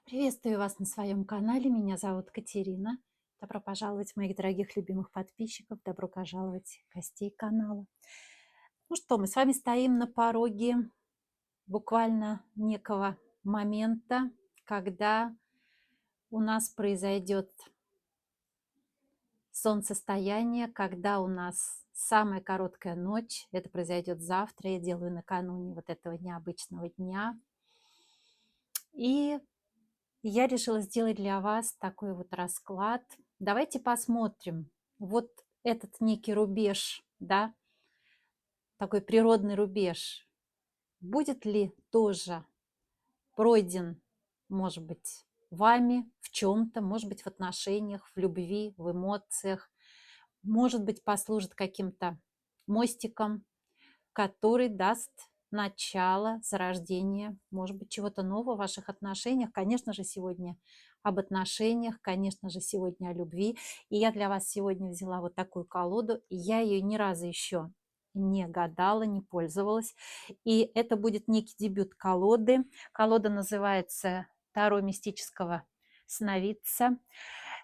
Приветствую вас на своем канале. Меня зовут Катерина. Добро пожаловать, моих дорогих любимых подписчиков. Добро пожаловать, гостей канала. Ну что, мы с вами стоим на пороге буквально некого момента, когда у нас произойдет солнцестояние, когда у нас самая короткая ночь. Это произойдет завтра. Я делаю накануне вот этого необычного дня. И я решила сделать для вас такой вот расклад. Давайте посмотрим. Вот этот некий рубеж, да, такой природный рубеж, будет ли тоже пройден, может быть, вами в чем-то, может быть, в отношениях, в любви, в эмоциях, может быть, послужит каким-то мостиком, который даст начало, зарождение, может быть, чего-то нового в ваших отношениях. Конечно же, сегодня об отношениях, конечно же, сегодня о любви. И я для вас сегодня взяла вот такую колоду. Я ее ни разу еще не гадала, не пользовалась. И это будет некий дебют колоды. Колода называется «Таро мистического сновидца».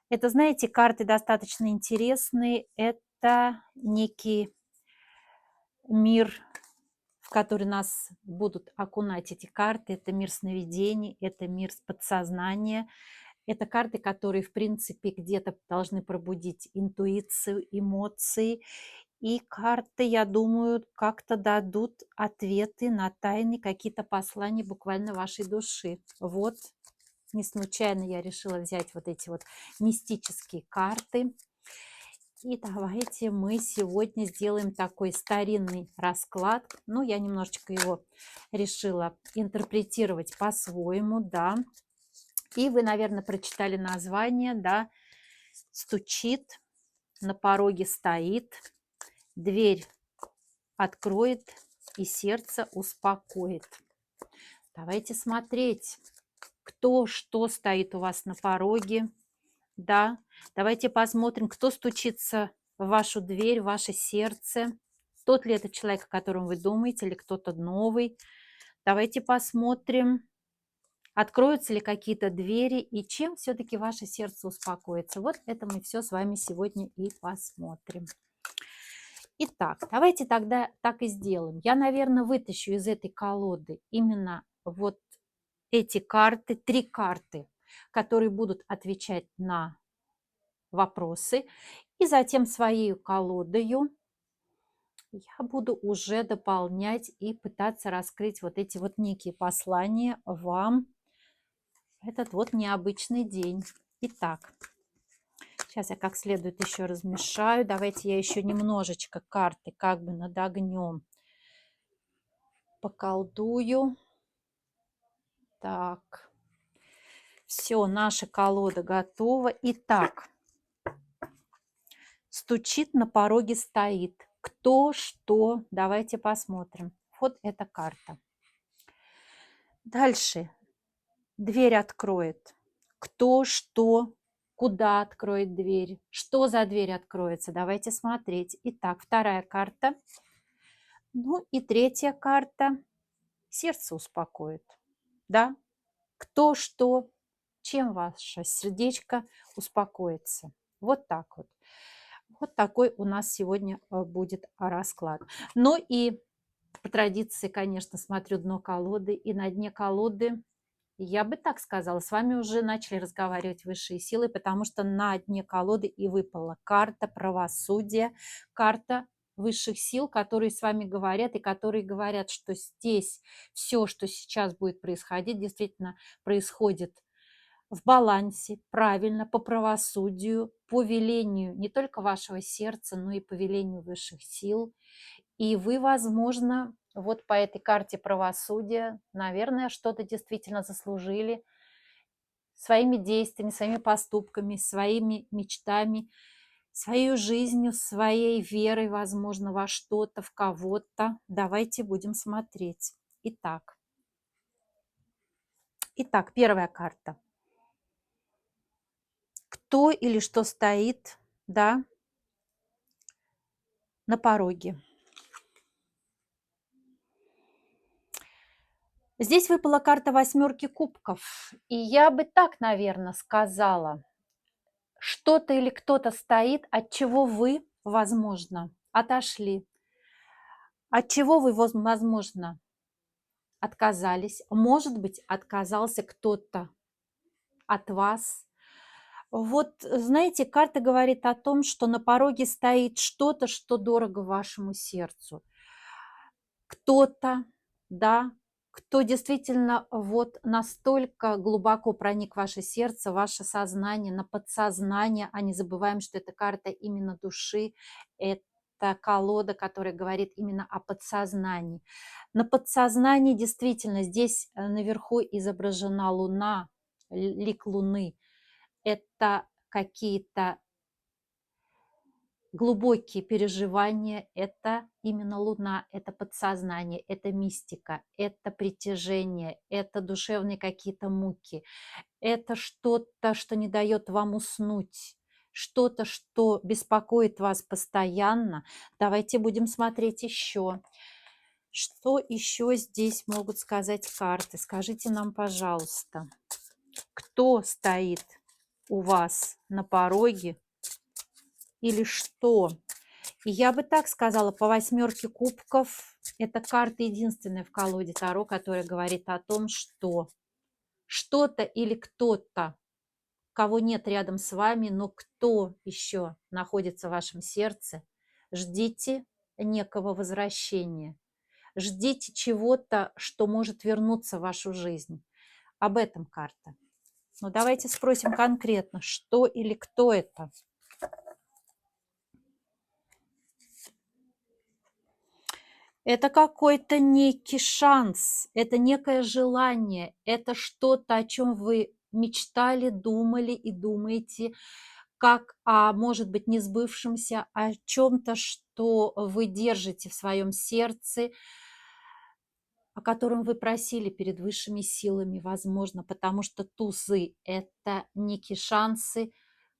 Это, знаете, карты достаточно интересные. Это некий мир, в который нас будут окунать эти карты. Это мир сновидений, это мир подсознания. Это карты, которые, в принципе, где-то должны пробудить интуицию, эмоции. И карты, я думаю, как-то дадут ответы на тайны, какие-то послания буквально вашей души. Вот, не случайно я решила взять вот эти вот мистические карты. И давайте мы сегодня сделаем такой старинный расклад. Ну, я немножечко его решила интерпретировать по-своему, да. И вы, наверное, прочитали название, да. Стучит, на пороге стоит, дверь откроет и сердце успокоит. Давайте смотреть, кто что стоит у вас на пороге, да. Давайте посмотрим, кто стучится в вашу дверь, в ваше сердце. Тот ли это человек, о котором вы думаете, или кто-то новый. Давайте посмотрим, откроются ли какие-то двери и чем все-таки ваше сердце успокоится. Вот это мы все с вами сегодня и посмотрим. Итак, давайте тогда так и сделаем. Я, наверное, вытащу из этой колоды именно вот эти карты, 3 карты, которые будут отвечать на вопросы. И затем своей колодою я буду уже дополнять и пытаться раскрыть вот эти вот некие послания вам в этот вот необычный день. Итак, сейчас я как следует еще размешаю. Давайте я еще немножечко карты как бы над огнем поколдую. Так, все, наша колода готова. Итак, стучит, на пороге стоит. Кто, что, давайте посмотрим. Вот эта карта. Дальше. Дверь откроет. Кто, что, куда откроет дверь, что за дверь откроется. Давайте смотреть. Итак, вторая карта. Ну и третья карта. Сердце успокоит. Да? Кто, что, чем ваше сердечко успокоится. Вот так вот. Вот такой у нас сегодня будет расклад. Ну и по традиции, конечно, смотрю дно колоды. И на дне колоды, я бы так сказала, с вами уже начали разговаривать высшие силы, потому что на дне колоды и выпала карта правосудия, карта высших сил, которые с вами говорят, и которые говорят, что здесь все, что сейчас будет происходить, действительно происходит в балансе, правильно, по правосудию, по велению не только вашего сердца, но и по велению высших сил. И вы, возможно, вот по этой карте правосудия, наверное, что-то действительно заслужили своими действиями, своими поступками, своими мечтами, своей жизнью, своей верой, возможно, во что-то, в кого-то. Давайте будем смотреть. Итак, первая карта. Кто или что стоит, да, на пороге? Здесь выпала карта восьмерки кубков. И я бы так, наверное, сказала, что-то или кто-то стоит, от чего вы, возможно, отошли, от чего вы, возможно, отказались. Может быть, отказался кто-то от вас. Вот, знаете, карта говорит о том, что на пороге стоит что-то, что дорого вашему сердцу. Кто-то, да, кто действительно вот настолько глубоко проник в ваше сердце, в ваше сознание, на подсознание, а не забываем, что это карта именно души, это колода, которая говорит именно о подсознании. На подсознании действительно здесь наверху изображена Луна, лик Луны. Это какие-то глубокие переживания, это именно Луна, это подсознание, это мистика, это притяжение, это душевные какие-то муки, это что-то, что не дает вам уснуть, что-то, что беспокоит вас постоянно. Давайте будем смотреть еще. Что еще здесь могут сказать карты? Скажите нам, пожалуйста, кто стоит у вас на пороге или что? И я бы так сказала, по восьмерке кубков эта карта единственная в колоде Таро, которая говорит о том, что что-то или кто-то, кого нет рядом с вами, но кто еще находится в вашем сердце, ждите некого возвращения, ждите чего-то, что может вернуться в вашу жизнь. Об этом карта. Ну, давайте спросим конкретно, что или кто это. Это какой-то некий шанс, это некое желание, это что-то, о чем вы мечтали, думали и думаете, как о, может быть, не сбывшемся, о чем-то, что вы держите в своем сердце, о котором вы просили перед высшими силами, возможно, потому что тузы – это некие шансы,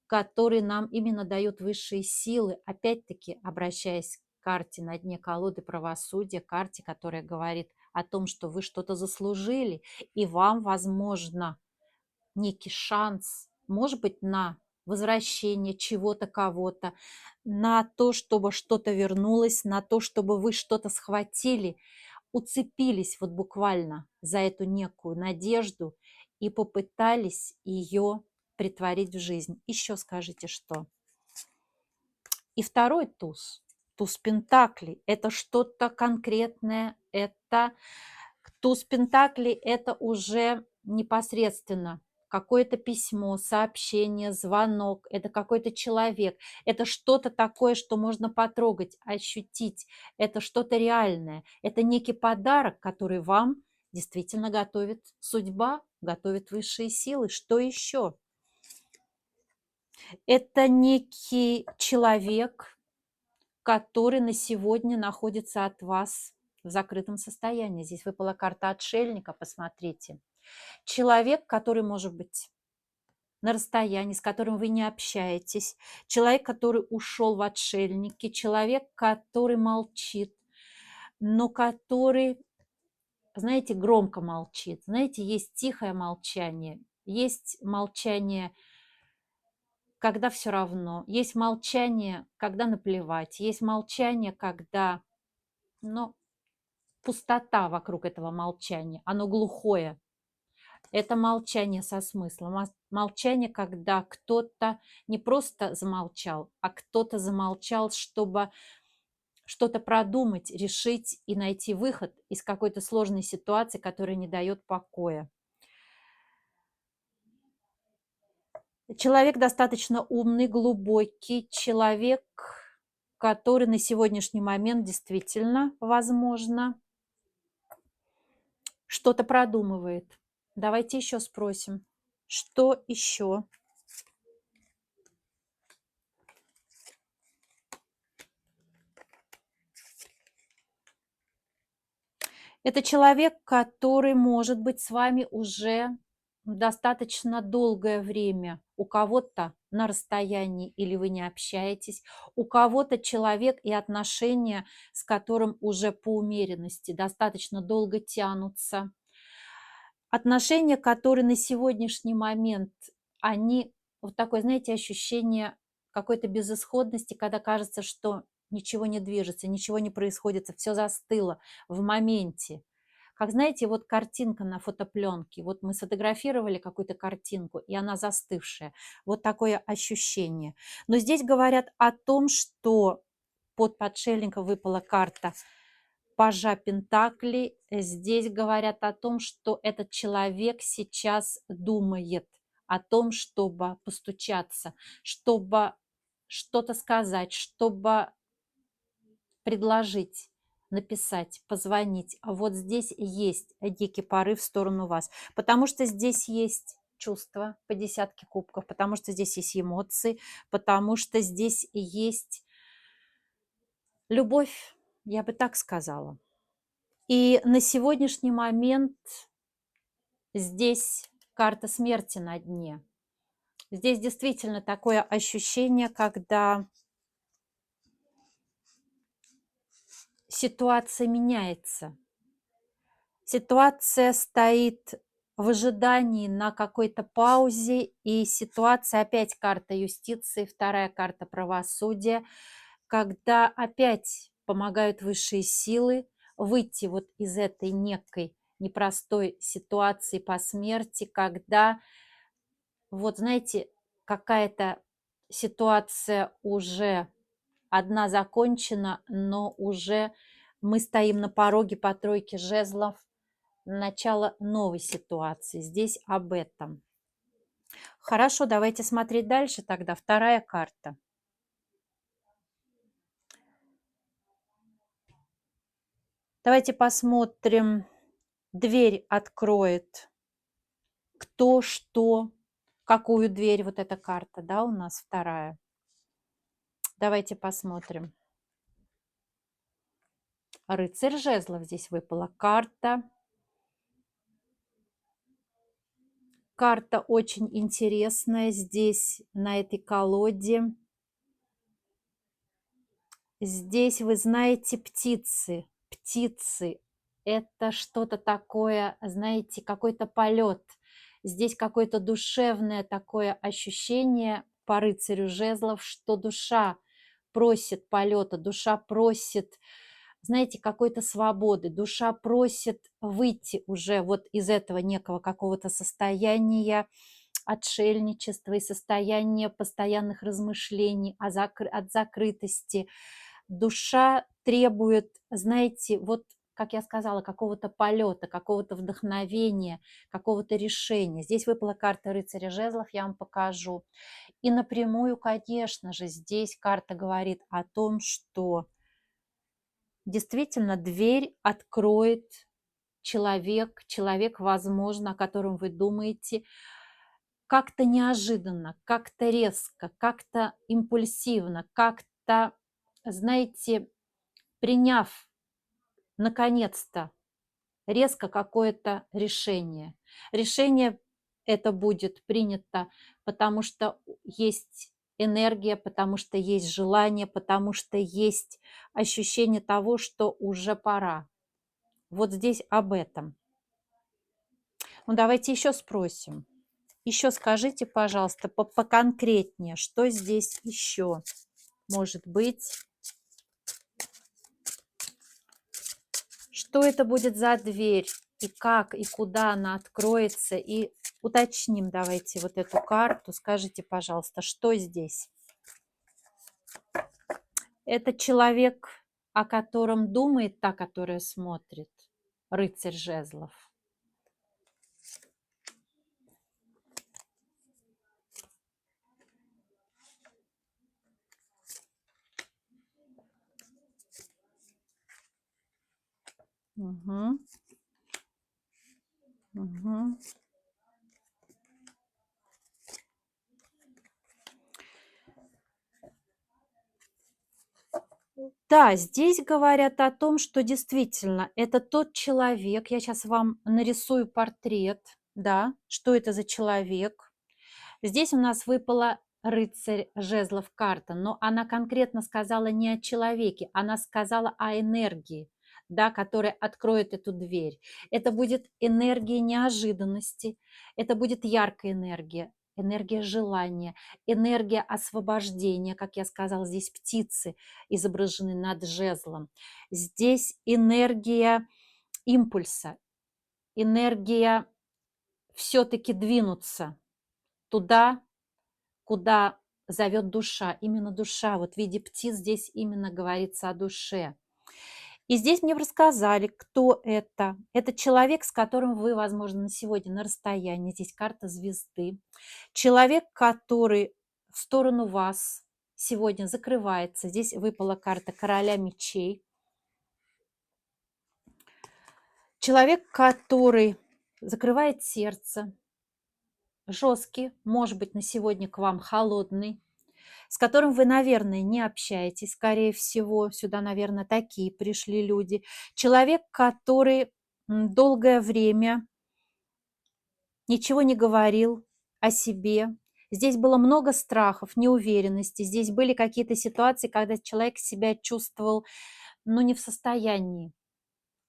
которые нам именно дают высшие силы. Опять-таки, обращаясь к карте на дне колоды правосудия, карте, которая говорит о том, что вы что-то заслужили, и вам, возможно, некий шанс, может быть, на возвращение чего-то, кого-то, на то, чтобы что-то вернулось, на то, чтобы вы что-то схватили, уцепились вот буквально за эту некую надежду и попытались ее притворить в жизнь. Еще скажите, что. И второй туз, туз пентаклей, это что-то конкретное, это туз пентаклей, это уже непосредственно какое-то письмо, сообщение, звонок, это какой-то человек, это что-то такое, что можно потрогать, ощутить, это что-то реальное, это некий подарок, который вам действительно готовит судьба, готовит высшие силы. Что еще? Это некий человек, который на сегодня находится от вас в закрытом состоянии. Здесь выпала карта отшельника, посмотрите. Человек, который может быть на расстоянии, с которым вы не общаетесь, человек, который ушел в отшельники, человек, который молчит, но который, знаете, громко молчит. Знаете, есть тихое молчание, есть молчание, когда все равно, есть молчание, когда наплевать, есть молчание, когда, ну, пустота вокруг этого молчания, оно глухое. Это молчание со смыслом. Молчание, когда кто-то не просто замолчал, а кто-то замолчал, чтобы что-то продумать, решить и найти выход из какой-то сложной ситуации, которая не дает покоя. Человек достаточно умный, глубокий, человек, который на сегодняшний момент действительно, возможно, что-то продумывает. Давайте еще спросим, что еще? Это человек, который может быть с вами уже достаточно долгое время. У кого-то на расстоянии или вы не общаетесь, у кого-то человек и отношения, с которым уже по умеренности достаточно долго тянутся. отношения, которые на сегодняшний момент, они вот такое, знаете, ощущение какой-то безысходности, когда кажется, что ничего не движется, ничего не происходит, все застыло в моменте. Как, знаете, вот картинка на фотопленке. Вот мы сфотографировали какую-то картинку, и она застывшая. Вот такое ощущение. Но здесь говорят о том, что под подшельником выпала карта пажа Пентаклей. Здесь говорят о том, что этот человек сейчас думает о том, чтобы постучаться, чтобы что-то сказать, чтобы предложить, написать, позвонить. А вот здесь есть дикий порыв в сторону вас, потому что здесь есть чувства по десятке кубков, потому что здесь есть эмоции, потому что здесь есть любовь, я бы так сказала. И на сегодняшний момент здесь карта смерти на дне. Здесь действительно такое ощущение, когда ситуация меняется. Ситуация стоит в ожидании на какой-то паузе, и ситуация, опять карта юстиции, вторая карта правосудия, когда опять помогают высшие силы выйти вот из этой некой непростой ситуации по смерти, когда, вот знаете, какая-то ситуация уже одна закончена, но уже мы стоим на пороге по тройке жезлов, начало новой ситуации. Здесь об этом. Хорошо, давайте смотреть дальше тогда. Вторая карта. Давайте посмотрим. Дверь откроет. Кто, что, какую дверь. Вот эта карта, да, у нас вторая. Давайте посмотрим. Рыцарь жезлов здесь выпала карта. Карта очень интересная здесь, на этой колоде. Здесь, вы знаете, птицы. Птицы. Это что-то такое, знаете, какой-то полет. Здесь какое-то душевное такое ощущение по рыцарю жезлов, что душа просит полета, душа просит, знаете, какой-то свободы, душа просит выйти уже вот из этого некого какого-то состояния отшельничества и состояния постоянных размышлений от закрытости. Душа требует, знаете, вот как я сказала, какого-то полета, какого-то вдохновения, какого-то решения. Здесь выпала карта рыцаря жезлов, я вам покажу. И напрямую, конечно же, здесь карта говорит о том, что действительно дверь откроет человек, возможно, о котором вы думаете, как-то неожиданно, как-то резко, как-то импульсивно, как-то, знаете, приняв наконец-то резко какое-то решение. Решение это будет принято, потому что есть энергия, потому что есть желание, потому что есть ощущение того, что уже пора. Вот здесь об этом. Ну, давайте еще спросим. Еще скажите, пожалуйста, поконкретнее, что здесь еще может быть? Что это будет за дверь? И как, и куда она откроется? И уточним давайте вот эту карту. Скажите, пожалуйста, что здесь? Это человек, о котором думает та, которая смотрит. Рыцарь жезлов. Угу. Угу. Да, здесь говорят о том, что действительно это тот человек, я сейчас вам нарисую портрет, да, что это за человек. Здесь у нас выпала рыцарь жезлов карта, но она конкретно сказала не о человеке, она сказала о энергии. да, которая откроет эту дверь. Это будет энергия неожиданности, это будет яркая энергия, энергия желания, энергия освобождения, как я сказала, здесь птицы изображены над жезлом. Здесь энергия импульса, энергия все-таки двинуться туда, куда зовет душа. Именно душа, вот в виде птиц здесь именно говорится о душе. И здесь мне рассказали, кто это. Это человек, с которым вы, возможно, на сегодня на расстоянии. Здесь карта звезды. Человек, который в сторону вас сегодня закрывается. Здесь выпала карта короля мечей. Человек, который закрывает сердце, жесткий, может быть, на сегодня к вам холодный, с которым вы, наверное, не общаетесь, скорее всего. Сюда, наверное, такие пришли люди. Человек, который долгое время ничего не говорил о себе. Здесь было много страхов, неуверенности. Здесь были какие-то ситуации, когда человек себя чувствовал, ну, не в состоянии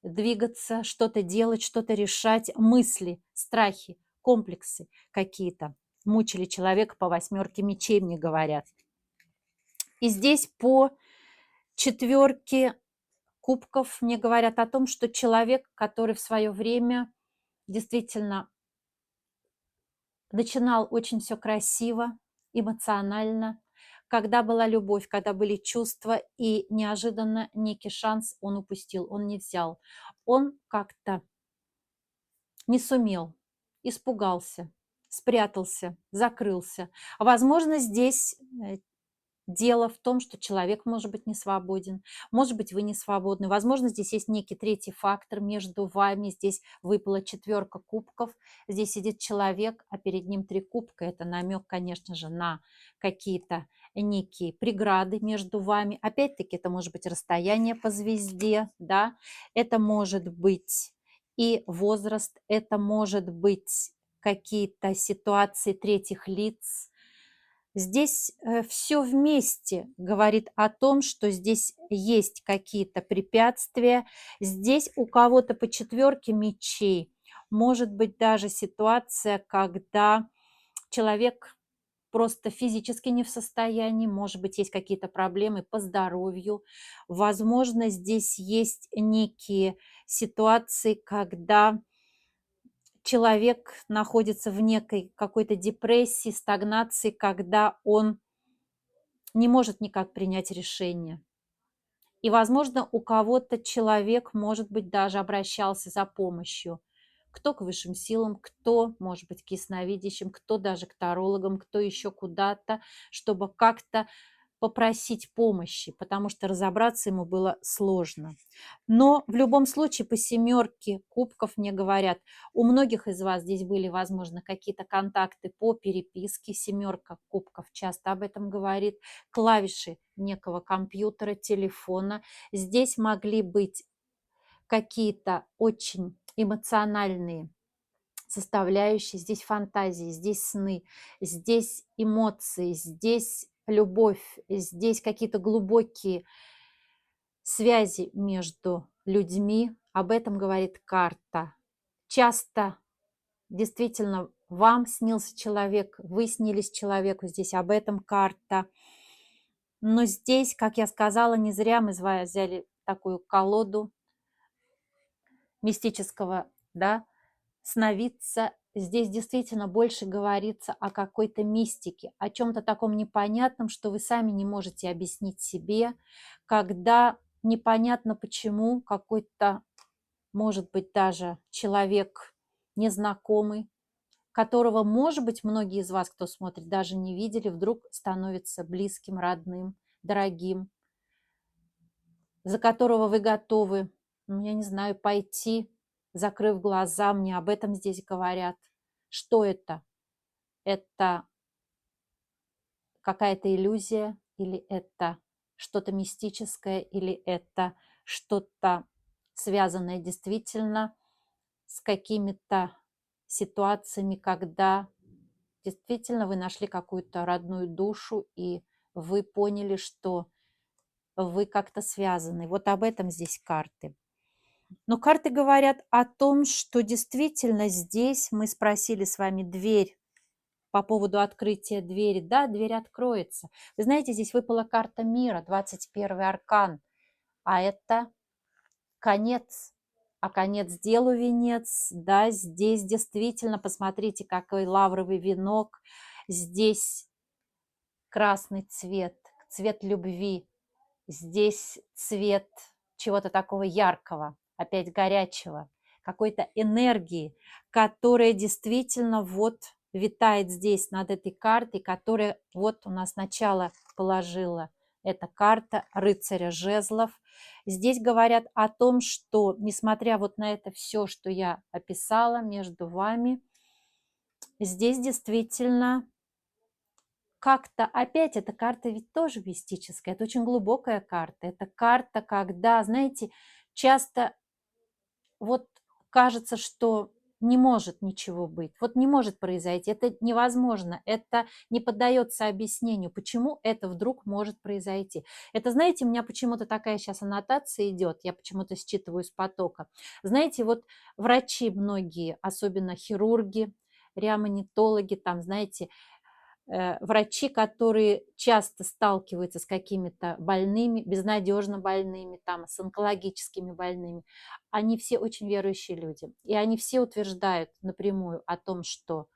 двигаться, что-то делать, что-то решать. Мысли, страхи, комплексы какие-то мучили человека по 8 мечей, мне говорят. И здесь по 4 кубков мне говорят о том, что человек, который в свое время действительно начинал очень все красиво, эмоционально, когда была любовь, когда были чувства, и неожиданно некий шанс он упустил, он не взял. Он как-то не сумел, испугался, спрятался, закрылся. Возможно, здесь дело в том, что человек может быть не свободен, может быть, вы не свободны. Возможно, здесь есть некий третий фактор между вами. Здесь выпала 4 кубков, здесь сидит человек, а перед ним 3 кубка. Это намек, конечно же, на какие-то некие преграды между вами. Опять-таки, это может быть расстояние по звезде, да, это может быть и возраст, это может быть какие-то ситуации третьих лиц. Здесь все вместе говорит о том, что здесь есть какие-то препятствия. Здесь у кого-то по 4 мечей может быть даже ситуация, когда человек просто физически не в состоянии, может быть, есть какие-то проблемы по здоровью. Возможно, здесь есть некие ситуации, когда человек находится в некой какой-то депрессии, стагнации, когда он не может никак принять решение. И, возможно, у кого-то человек, может быть, даже обращался за помощью. Кто к высшим силам, кто, может быть, к ясновидящим, кто даже к тарологам, кто еще куда-то, чтобы как-то попросить помощи, потому что разобраться ему было сложно. Но в любом случае по 7 кубков мне говорят, у многих из вас здесь были, возможно, какие-то контакты по переписке. 7 кубков часто об этом говорит. Клавиши некого компьютера, телефона. Здесь могли быть какие-то очень эмоциональные составляющие, здесь фантазии, здесь сны, здесь эмоции, здесь любовь, здесь какие-то глубокие связи между людьми. Об этом говорит карта. Часто действительно вам снился человек, вы снились человеку, здесь об этом карта. Но здесь, как я сказала, не зря мы взяли такую колоду мистического, да, сновидца. Здесь действительно больше говорится о какой-то мистике, о чем-то таком непонятном, что вы сами не можете объяснить себе, когда непонятно почему какой-то, может быть, даже человек незнакомый, которого, может быть, многие из вас, кто смотрит, даже не видели, вдруг становится близким, родным, дорогим, за которого вы готовы, ну, я не знаю, пойти, закрыв глаза. Мне об этом здесь говорят. Что это? Это какая-то иллюзия, или это что-то мистическое, или это что-то связанное действительно с какими-то ситуациями, когда действительно вы нашли какую-то родную душу, и вы поняли, что вы как-то связаны. Вот об этом здесь карты. Но карты говорят о том, что действительно здесь мы спросили с вами дверь по поводу открытия двери. Да, дверь откроется. Вы знаете, здесь выпала карта мира, 21-й аркан, а это конец. А конец делу венец, да, здесь действительно, посмотрите, какой лавровый венок, здесь красный цвет, цвет любви, здесь цвет чего-то такого яркого, опять горячего, какой-то энергии, которая действительно вот витает здесь над этой картой, которая вот у нас начало положила. Это карта рыцаря жезлов. Здесь говорят о том, что несмотря вот на это все, что я описала между вами, здесь действительно как-то опять эта карта ведь тоже мистическая, это очень глубокая карта. Это карта, когда, знаете, часто вот кажется, что не может ничего быть, вот не может произойти, это невозможно, это не поддается объяснению, почему это вдруг может произойти. Это, знаете, у меня почему-то такая сейчас аннотация идет, я почему-то считываю с потока. Знаете, вот врачи многие, особенно хирурги, реаниматологи, там, знаете, врачи, которые часто сталкиваются с какими-то больными, безнадежно больными, там, с онкологическими больными, они все очень верующие люди. И они все утверждают напрямую о том, что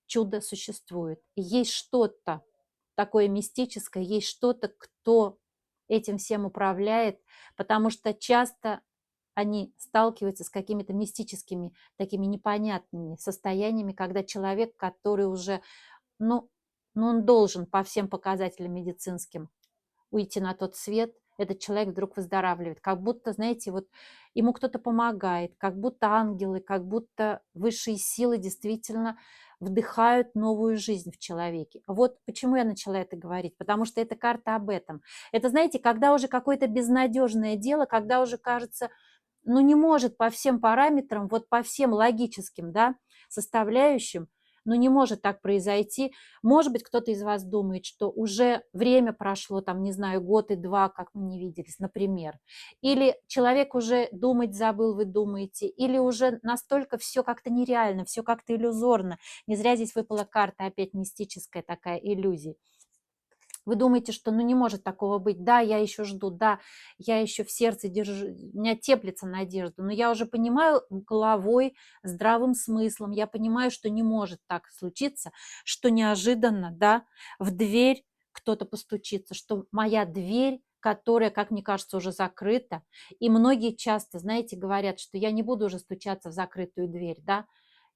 чудо существует. И есть что-то такое мистическое, есть что-то, кто этим всем управляет, потому что часто они сталкиваются с какими-то мистическими, такими непонятными состояниями, когда человек, который уже ну, он должен по всем показателям медицинским уйти на тот свет. Этот человек вдруг выздоравливает. Как будто, знаете, вот ему кто-то помогает, как будто ангелы, как будто высшие силы действительно вдыхают новую жизнь в человеке. Вот почему я начала это говорить, потому что эта карта об этом. Это, знаете, когда уже какое-то безнадежное дело, когда уже кажется, ну не может по всем параметрам, вот по всем логическим, да, составляющим, ну не может так произойти. Может быть, кто-то из вас думает, что уже время прошло, там, не знаю, год и два, как мы не виделись, например. Или человек уже думать забыл, вы думаете, или уже настолько все как-то нереально, все как-то иллюзорно. Не зря здесь выпала карта опять мистическая такая иллюзия. Вы думаете, что ну не может такого быть. Да, я еще жду, да, я еще в сердце держу, у меня теплится надежда, но я уже понимаю головой, здравым смыслом, я понимаю, что не может так случиться, что неожиданно, да, в дверь кто-то постучится, что моя дверь, которая, как мне кажется, уже закрыта, и многие часто, знаете, говорят, что я не буду уже стучаться в закрытую дверь, да,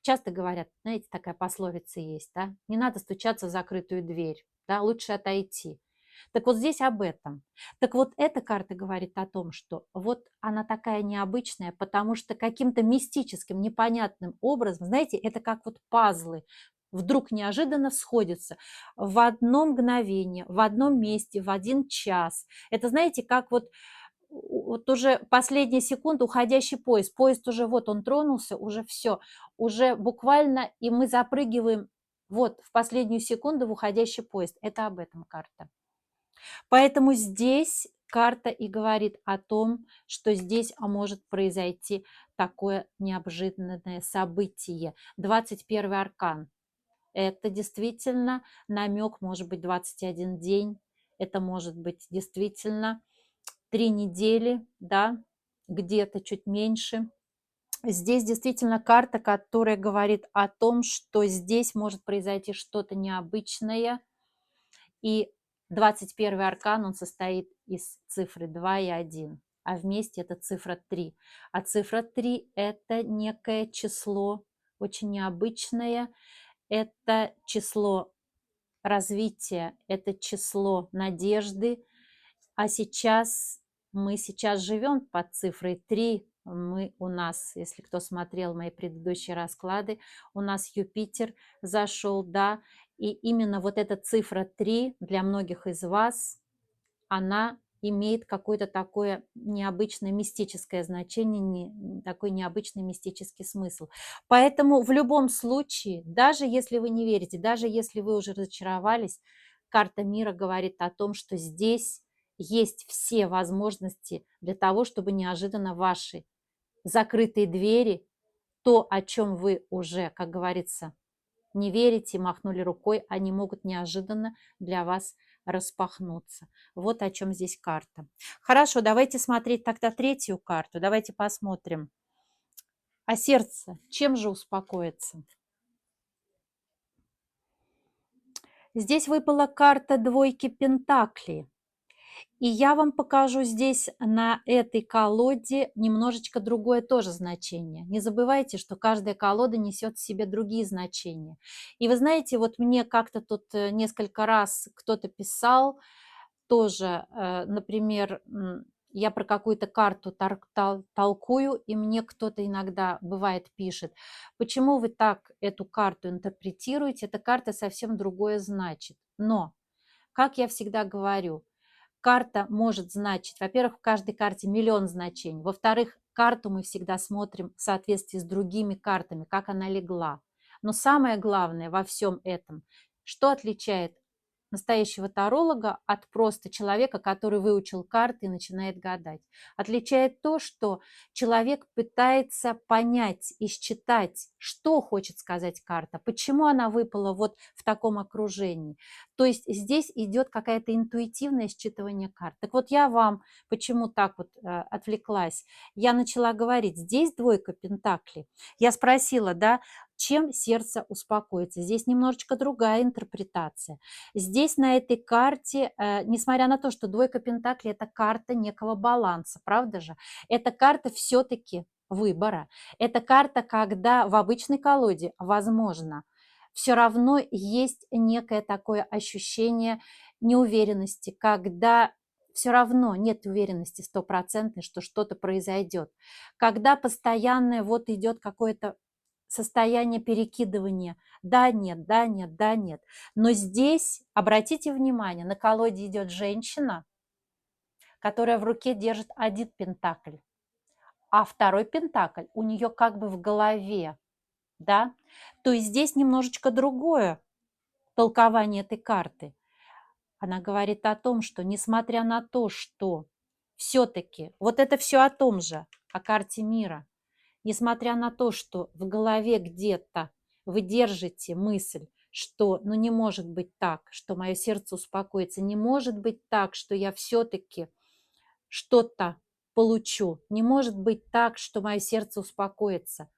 часто говорят, знаете, такая пословица есть, да, не надо стучаться в закрытую дверь, да, лучше отойти. Так вот здесь об этом. Так вот эта карта говорит о том, что вот она такая необычная, потому что каким-то мистическим, непонятным образом, знаете, это как вот пазлы, вдруг неожиданно сходятся в одно мгновение, в одном месте, в один час. Это, знаете, как вот уже последняя секунда, уходящий поезд. Поезд уже вот он тронулся, уже все, уже буквально, и мы запрыгиваем вот в последнюю секунду в уходящий поезд. Это об этом карта. Поэтому здесь карта и говорит о том, что здесь может произойти такое неожиданное событие. 21-й аркан. Это действительно намек, может быть, 21 день. Это может быть действительно 3 недели, да, где-то чуть меньше. Здесь действительно карта, которая говорит о том, что здесь может произойти что-то необычное. И 21-й аркан, он состоит из цифры 2 и 1, а вместе это цифра 3. А цифра 3 – это некое число очень необычное, это число развития, это число надежды, а сейчас мы сейчас живем под цифрой 3. У нас, если кто смотрел мои предыдущие расклады, у нас Юпитер зашел, да, и именно вот эта цифра 3 для многих из вас, она имеет какое-то такое необычное мистическое значение, такой необычный мистический смысл. Поэтому в любом случае, даже если вы не верите, даже если вы уже разочаровались, карта мира говорит о том, что здесь есть все возможности для того, чтобы неожиданно ваши закрытые двери, то, о чем вы уже, как говорится, не верите, махнули рукой, они могут неожиданно для вас распахнуться. Вот о чем здесь карта. Хорошо, давайте смотреть тогда третью карту. Давайте посмотрим. А сердце чем же успокоится? Здесь выпала карта двойки пентаклей. И я вам покажу здесь на этой колоде немножечко другое тоже значение. Не забывайте, что каждая колода несет в себе другие значения. И вы знаете, вот мне как-то тут несколько раз кто-то писал тоже, например, я про какую-то карту толкую, и мне кто-то иногда, бывает, пишет: почему вы так эту карту интерпретируете, эта карта совсем другое значит. Но, как я всегда говорю, карта может значить, во-первых, в каждой карте миллион значений, во-вторых, карту мы всегда смотрим в соответствии с другими картами, как она легла. Но самое главное во всем этом, что отличает настоящего таролога от просто человека, который выучил карты и начинает гадать. Отличает то, что человек пытается понять и считать, что хочет сказать карта, почему она выпала вот в таком окружении. То есть здесь идет какая-то интуитивное считывание карт. Так вот я вам почему так вот отвлеклась. Я начала говорить, здесь двойка пентаклей. Я спросила, да, чем сердце успокоится. Здесь немножечко другая интерпретация. Здесь на этой карте, несмотря на то, что двойка пентаклей – это карта некого баланса, правда же? Это карта все-таки выбора. Это карта, когда в обычной колоде, возможно, все равно есть некое такое ощущение неуверенности, когда все равно нет уверенности стопроцентной, что что-то произойдет. Когда постоянное вот идет какое-то состояние перекидывания да, нет, да, нет, да, нет. Но здесь, обратите внимание, на колоде идет женщина, которая в руке держит один пентакль, а второй пентакль у нее как бы в голове, да. То есть здесь немножечко другое толкование этой карты. Она говорит о том, что несмотря на то, что все-таки вот это все о том же, о карте мира, несмотря на то, что в голове где-то вы держите мысль, что ну не может быть так, что мое сердце успокоится, не может быть так, что я все-таки что-то получу, не может быть так, что мое сердце успокоится.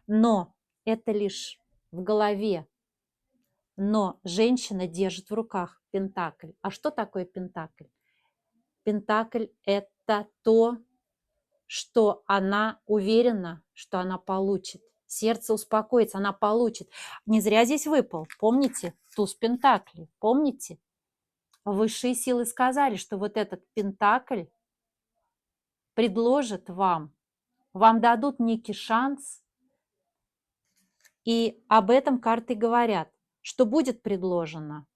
Но это лишь в голове. Но женщина держит в руках пентакль. А что такое пентакль? Пентакль – это то, что она уверена, что она получит. Сердце успокоится, она получит. Не зря здесь выпал. Помните? Туз пентаклей. Помните? Высшие силы сказали, что вот этот пентакль предложит вам дадут некий шанс, и об этом карты говорят, что будет предложено,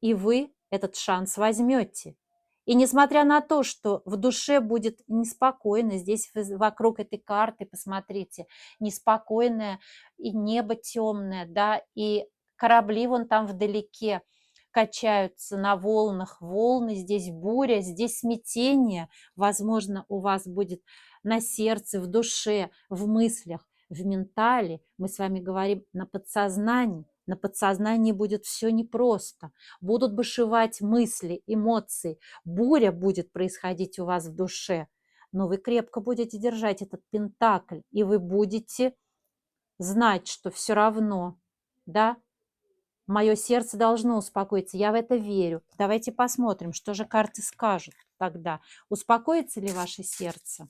и вы этот шанс возьмете. И несмотря на то, что в душе будет неспокойно, здесь вокруг этой карты, посмотрите, неспокойное и небо темное, да, и корабли вон там вдалеке качаются на волнах, волны, здесь буря, здесь смятение, возможно, у вас будет на сердце, в душе, в мыслях, в ментале, мы с вами говорим на подсознании. На подсознании будет все непросто, будут бушевать мысли, эмоции, буря будет происходить у вас в душе, но вы крепко будете держать этот пентакль, и вы будете знать, что все равно, да, мое сердце должно успокоиться, я в это верю. Давайте посмотрим, что же карты скажут тогда. Успокоится ли ваше сердце?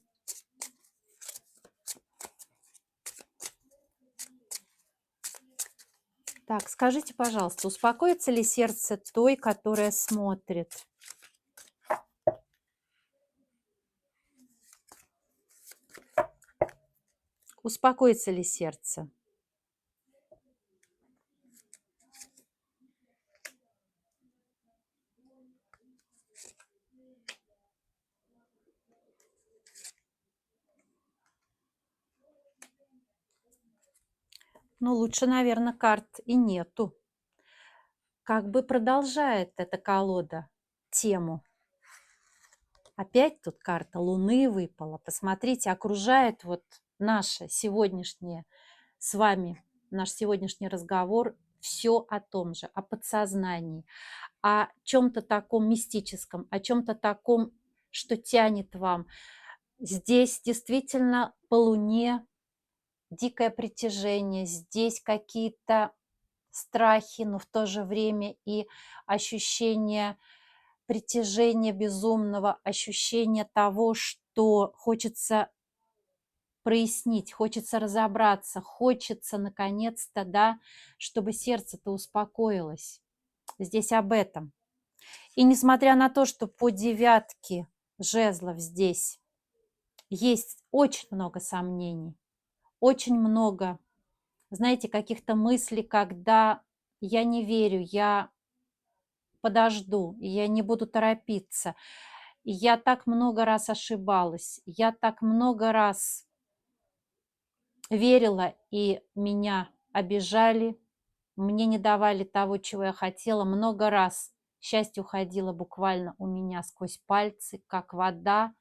Так, скажите, пожалуйста, успокоится ли сердце той, которая смотрит? Успокоится ли сердце? Ну, лучше, наверное, карт и нету. Как бы продолжает эта колода тему. Опять тут карта Луны выпала. Посмотрите, окружает вот наше сегодняшнее с вами, наш сегодняшний разговор все о том же, о подсознании, о чем-то таком мистическом, о чем-то таком, что тянет вам. Здесь действительно по Луне дикое притяжение, здесь какие-то страхи, но в то же время и ощущение притяжения безумного, ощущение того, что хочется прояснить, хочется разобраться, хочется наконец-то, да, чтобы сердце-то успокоилось. Здесь об этом. И несмотря на то, что по девятке жезлов здесь есть очень много сомнений, очень много, знаете, каких-то мыслей, когда я не верю, я подожду, я не буду торопиться. Я так много раз ошибалась, я так много раз верила, и меня обижали, мне не давали того, чего я хотела. Много раз счастье уходило буквально у меня сквозь пальцы, как вода.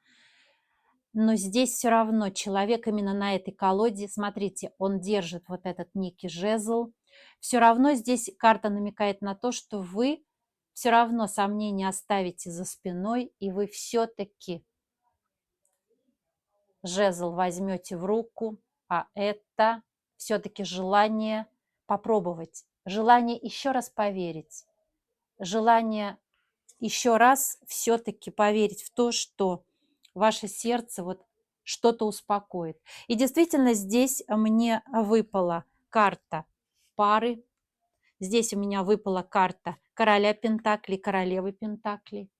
Но здесь все равно человек именно на этой колоде, смотрите, он держит вот этот некий жезл. Все равно здесь карта намекает на то, что вы все равно сомнения оставите за спиной, и вы все-таки жезл возьмете в руку, а это все-таки желание попробовать, желание еще раз поверить, желание еще раз все-таки поверить в то, что ваше сердце вот что-то успокоит. И действительно здесь мне выпала карта пары, здесь у меня выпала карта короля Пентаклей, королевы Пентаклей.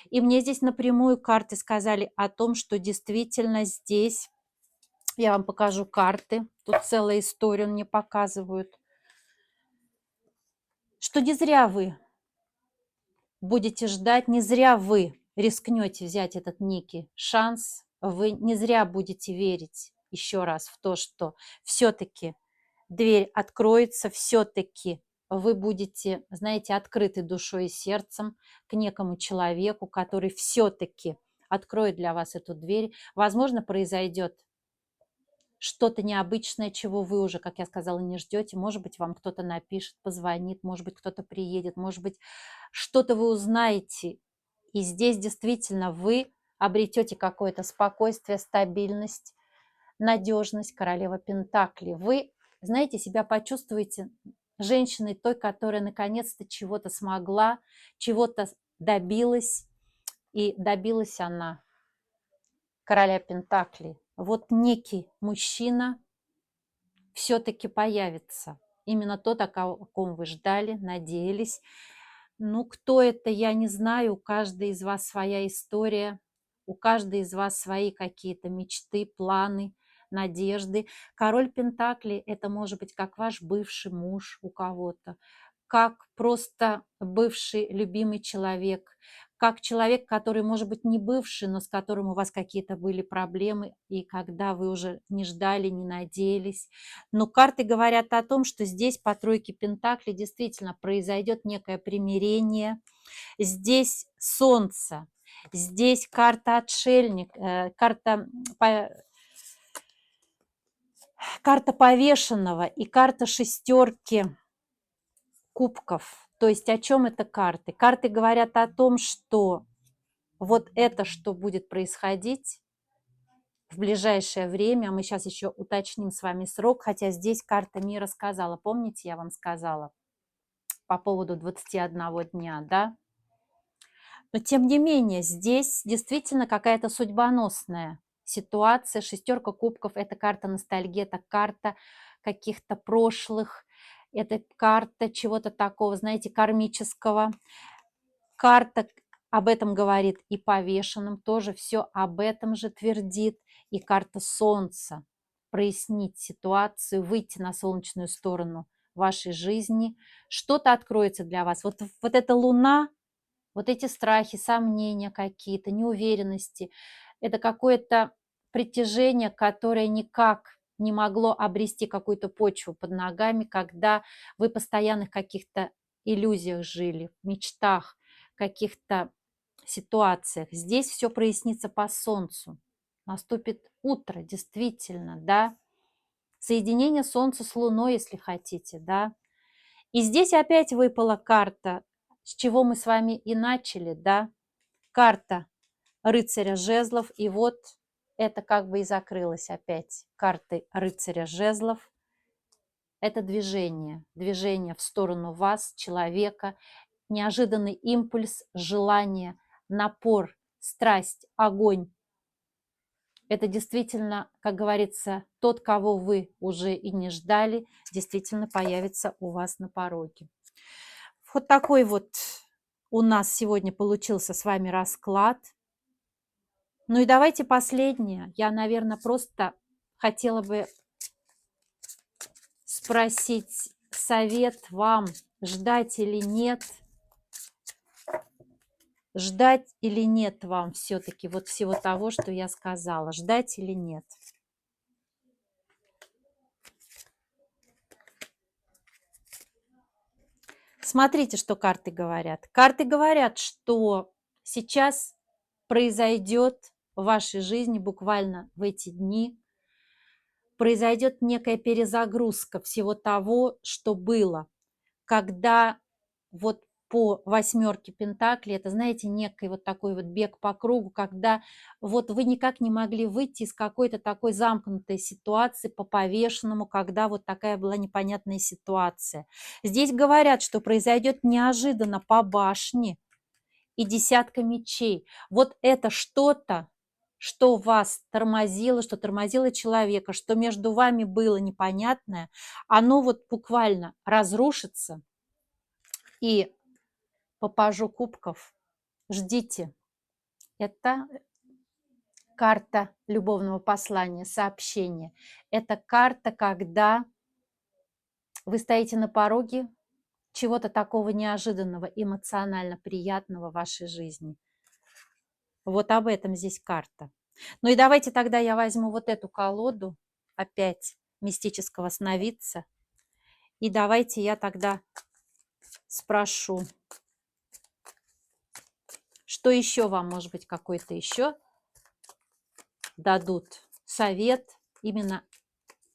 И мне здесь напрямую карты сказали о том, что действительно здесь, я вам покажу карты, тут целая история мне показывают, что не зря вы будете ждать, не зря вы рискнете взять этот некий шанс, вы не зря будете верить еще раз в то, что все-таки дверь откроется, все-таки вы будете, знаете, открыты душой и сердцем к некому человеку, который все-таки откроет для вас эту дверь. Возможно, произойдет что-то необычное, чего вы уже, как я сказала, не ждете. Может быть, вам кто-то напишет, позвонит, может быть, кто-то приедет, может быть, что-то вы узнаете. И здесь действительно вы обретете какое-то спокойствие, стабильность, надежность, королева Пентаклей. Вы, знаете, себя почувствуете женщиной той, которая наконец-то чего-то смогла, чего-то добилась. И добилась она короля Пентаклей. Вот некий мужчина все-таки появится. Именно тот, о ком вы ждали, надеялись. Ну, кто это, я не знаю. У каждой из вас своя история, у каждой из вас свои какие-то мечты, планы, надежды. Король Пентаклей – это может быть как ваш бывший муж у кого-то, как просто бывший любимый человек, как человек, который, может быть, не бывший, но с которым у вас какие-то были проблемы, и когда вы уже не ждали, не надеялись. Но карты говорят о том, что здесь по тройке Пентаклей действительно произойдет некое примирение. Здесь солнце, здесь карта отшельник, карта повешенного и карта шестерки кубков. То есть о чем это карты? Карты говорят о том, что вот это, что будет происходить в ближайшее время, мы сейчас еще уточним с вами срок, хотя здесь карта мира сказала, помните, я вам сказала по поводу 21 дня, да? Но тем не менее, здесь действительно какая-то судьбоносная ситуация. Шестерка кубков – это карта ностальгии, это карта каких-то прошлых, это карта чего-то такого, знаете, кармического. Карта об этом говорит и повешенным, тоже все об этом же твердит. И карта Солнца – прояснить ситуацию, выйти на солнечную сторону вашей жизни. Что-то откроется для вас. Вот эта Луна, вот эти страхи, сомнения какие-то, неуверенности – это какое-то притяжение, которое никак не могло обрести какую-то почву под ногами, когда вы в постоянных каких-то иллюзиях жили, в мечтах, каких-то ситуациях. Здесь все прояснится по солнцу. Наступит утро, действительно, да. соединение Солнца с Луной, если хотите, да. И здесь опять выпала карта, с чего мы с вами и начали, да. Карта рыцаря жезлов, и вот это как бы и закрылось опять картой рыцаря жезлов. Это движение, движение в сторону вас, человека, неожиданный импульс, желание, напор, страсть, огонь. Это действительно, как говорится, тот, кого вы уже и не ждали, действительно появится у вас на пороге. Вот такой вот у нас сегодня получился с вами расклад. Ну и давайте последнее. Я, наверное, просто хотела бы спросить совет вам, ждать или нет. Ждать или нет вам все-таки вот всего того, что я сказала? Ждать или нет? Смотрите, что карты говорят. Карты говорят, что сейчас произойдет в вашей жизни буквально в эти дни, произойдет некая перезагрузка всего того, что было, когда вот по восьмерке пентаклей, это, знаете, некий вот такой вот бег по кругу, когда вот вы никак не могли выйти из какой-то такой замкнутой ситуации по повешенному, когда вот такая была непонятная ситуация. Здесь говорят, что произойдет неожиданно по башне и десятка мечей. Вот это что-то, что вас тормозило, что тормозило человека, что между вами было непонятное, оно вот буквально разрушится. И по пажу кубков ждите. Это карта любовного послания, сообщения. Это карта, когда вы стоите на пороге чего-то такого неожиданного, эмоционально приятного в вашей жизни. Вот об этом здесь карта. Ну и давайте тогда я возьму вот эту колоду, опять мистического сновидца, и давайте я тогда спрошу, что еще вам, может быть, какой-то еще дадут совет именно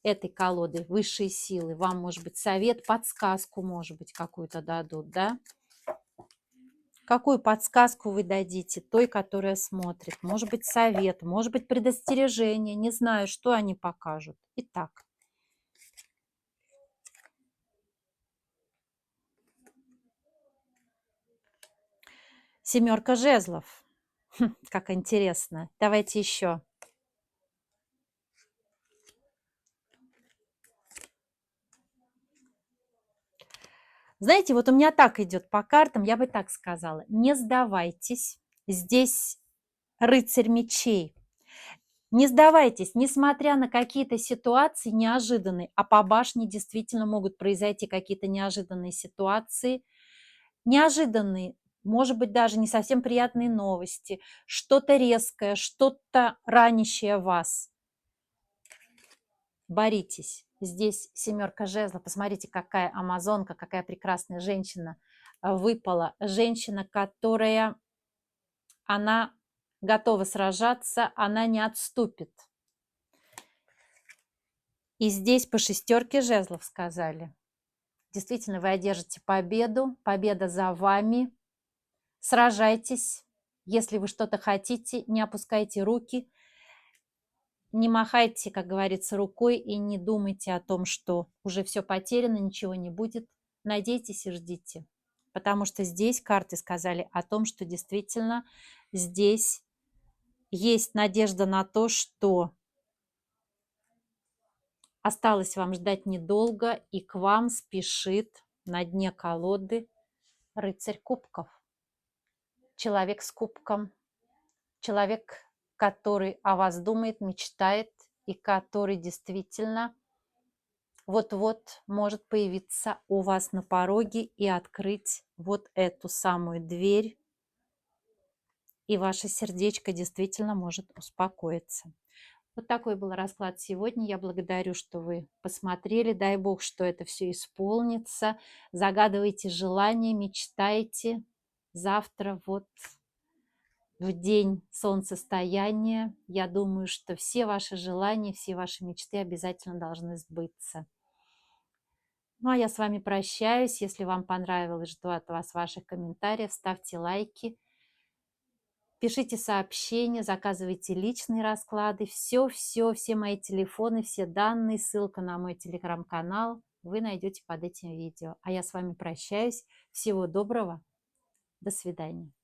этой колоды, высшие силы. Вам, может быть, совет, подсказку, может быть, какую-то дадут, да? Какую подсказку вы дадите той, которая смотрит? Может быть, совет, может быть, предостережение. Не знаю, что они покажут. Итак. Семерка жезлов. Как интересно. Давайте еще. Знаете, вот у меня так идет по картам, я бы так сказала. Не сдавайтесь. Здесь рыцарь мечей. Не сдавайтесь, несмотря на какие-то ситуации неожиданные, а по башне действительно могут произойти какие-то неожиданные ситуации, неожиданные, может быть, даже не совсем приятные новости, что-то резкое, что-то ранящее вас. Боритесь. Здесь семерка жезлов. Посмотрите, какая амазонка, какая прекрасная женщина выпала. Женщина, которая, она готова сражаться, она не отступит. И здесь по шестерке жезлов сказали. Действительно, вы одержите победу, победа за вами. Сражайтесь. Если вы что-то хотите, не опускайте руки, не махайте, как говорится, рукой и не думайте о том, что уже все потеряно, ничего не будет. Надейтесь и ждите. Потому что здесь карты сказали о том, что действительно здесь есть надежда на то, что осталось вам ждать недолго, и к вам спешит на дне колоды рыцарь кубков. Человек с кубком, человек, который о вас думает, мечтает, и который действительно вот-вот может появиться у вас на пороге и открыть вот эту самую дверь, и ваше сердечко действительно может успокоиться. Вот такой был расклад сегодня. Я благодарю, что вы посмотрели. Дай Бог, что это все исполнится. Загадывайте желания, мечтайте. Завтра вот в день солнцестояния. Я думаю, что все ваши желания, все ваши мечты обязательно должны сбыться. Ну, а я с вами прощаюсь. Если вам понравилось, жду от вас ваших комментариев. Ставьте лайки, пишите сообщения, заказывайте личные расклады. Все мои телефоны, все данные, ссылка на мой телеграм-канал вы найдете под этим видео. А я с вами прощаюсь. Всего доброго. До свидания.